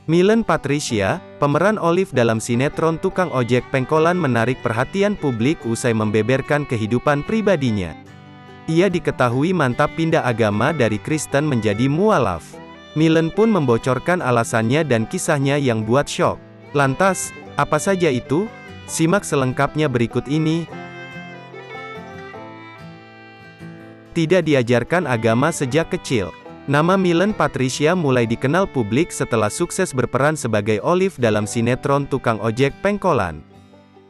Milen Patricia, pemeran Olive dalam sinetron Tukang Ojek Pengkolan menarik perhatian publik usai membeberkan kehidupan pribadinya. Ia diketahui mantap pindah agama dari Kristen menjadi mualaf. Milen pun membocorkan alasannya dan kisahnya yang buat syok. Lantas, apa saja itu? Simak selengkapnya berikut ini. Tidak diajarkan agama sejak kecil. Nama Milen Patricia mulai dikenal publik setelah sukses berperan sebagai Olive dalam sinetron Tukang Ojek Pengkolan.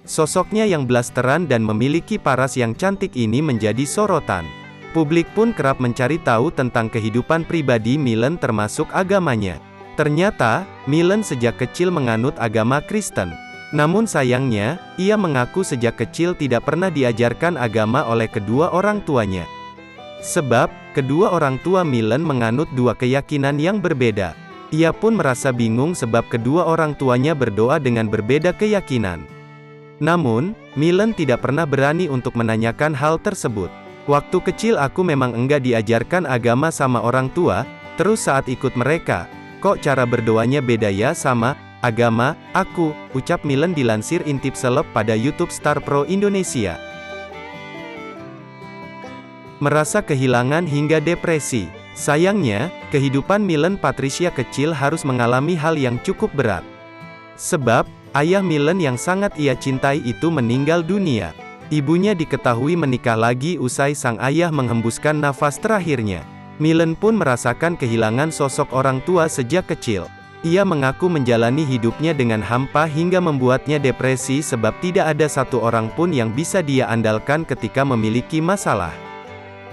Sosoknya yang blasteran dan memiliki paras yang cantik ini menjadi sorotan. Publik pun kerap mencari tahu tentang kehidupan pribadi Milen termasuk agamanya. Ternyata, Milen sejak kecil menganut agama Kristen. Namun sayangnya, ia mengaku sejak kecil tidak pernah diajarkan agama oleh kedua orang tuanya. Sebab, kedua orang tua Milen menganut dua keyakinan yang berbeda. Ia pun merasa bingung sebab kedua orang tuanya berdoa dengan berbeda keyakinan. Namun, Milen tidak pernah berani untuk menanyakan hal tersebut. Waktu kecil aku memang enggak diajarkan agama sama orang tua, terus saat ikut mereka, kok cara berdoanya beda ya sama agama aku, ucap Milen dilansir Intip Seleb pada YouTube Star Pro Indonesia. Merasa kehilangan hingga depresi. Sayangnya, kehidupan Milen Patricia kecil harus mengalami hal yang cukup berat. Sebab, ayah Milen yang sangat ia cintai itu meninggal dunia. Ibunya diketahui menikah lagi usai sang ayah menghembuskan nafas terakhirnya. Milen pun merasakan kehilangan sosok orang tua sejak kecil. Ia mengaku menjalani hidupnya dengan hampa hingga membuatnya depresi sebab tidak ada satu orang pun yang bisa dia andalkan ketika memiliki masalah.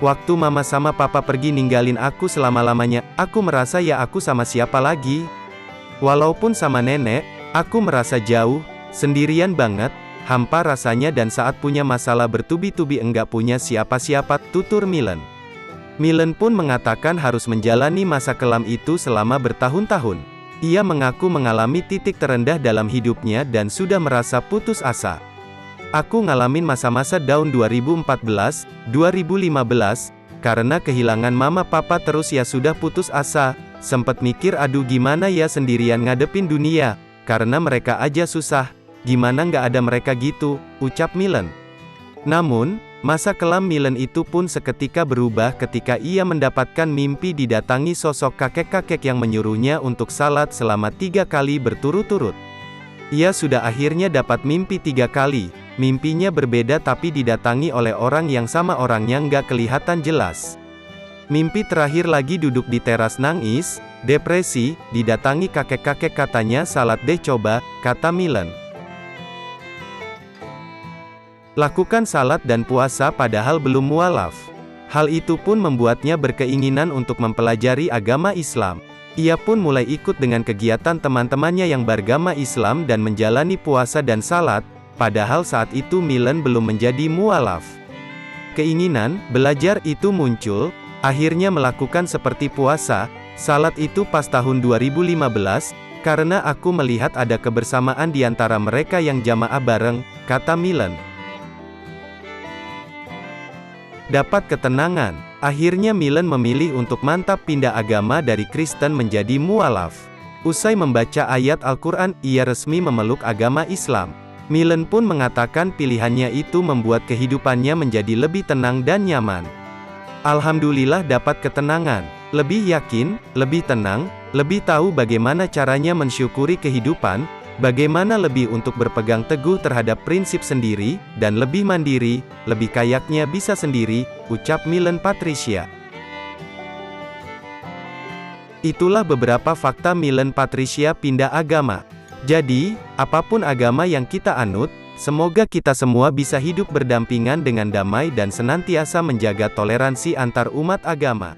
Waktu mama sama papa pergi ninggalin aku selama-lamanya, aku merasa ya aku sama siapa lagi? Walaupun sama nenek, aku merasa jauh, sendirian banget, hampa rasanya dan saat punya masalah bertubi-tubi enggak punya siapa-siapa, tutur Milen. Milen pun mengatakan harus menjalani masa kelam itu selama bertahun-tahun. Ia mengaku mengalami titik terendah dalam hidupnya dan sudah merasa putus asa. Aku ngalamin masa-masa down 2014, 2015, karena kehilangan mama papa terus ya sudah putus asa, sempet mikir aduh gimana ya sendirian ngadepin dunia, karena mereka aja susah, gimana nggak ada mereka gitu, ucap Milen. Namun, masa kelam Milen itu pun seketika berubah ketika ia mendapatkan mimpi didatangi sosok kakek-kakek yang menyuruhnya untuk salat selama 3 kali berturut-turut. Ia sudah akhirnya dapat mimpi 3 kali. Mimpinya berbeda tapi didatangi oleh orang yang sama orangnya nggak kelihatan jelas. Mimpi terakhir lagi duduk di teras nangis, depresi, didatangi kakek-kakek katanya salat deh coba, kata Milen. Lakukan salat dan puasa padahal belum mualaf. Hal itu pun membuatnya berkeinginan untuk mempelajari agama Islam. Ia pun mulai ikut dengan kegiatan teman-temannya yang beragama Islam dan menjalani puasa dan salat, padahal saat itu Milen belum menjadi mualaf. Keinginan belajar itu muncul, akhirnya melakukan seperti puasa, salat itu pas tahun 2015, karena aku melihat ada kebersamaan di antara mereka yang jamaah bareng, kata Milen. Dapat ketenangan. Akhirnya Milen memilih untuk mantap pindah agama dari Kristen menjadi mualaf. Usai membaca ayat Al-Quran, ia resmi memeluk agama Islam. Milen pun mengatakan pilihannya itu membuat kehidupannya menjadi lebih tenang dan nyaman. Alhamdulillah dapat ketenangan, lebih yakin, lebih tenang, lebih tahu bagaimana caranya mensyukuri kehidupan, bagaimana lebih untuk berpegang teguh terhadap prinsip sendiri, dan lebih mandiri, lebih kayaknya bisa sendiri, ucap Milen Patricia. Itulah beberapa fakta Milen Patricia pindah agama. Jadi, apapun agama yang kita anut, semoga kita semua bisa hidup berdampingan dengan damai dan senantiasa menjaga toleransi antar umat agama.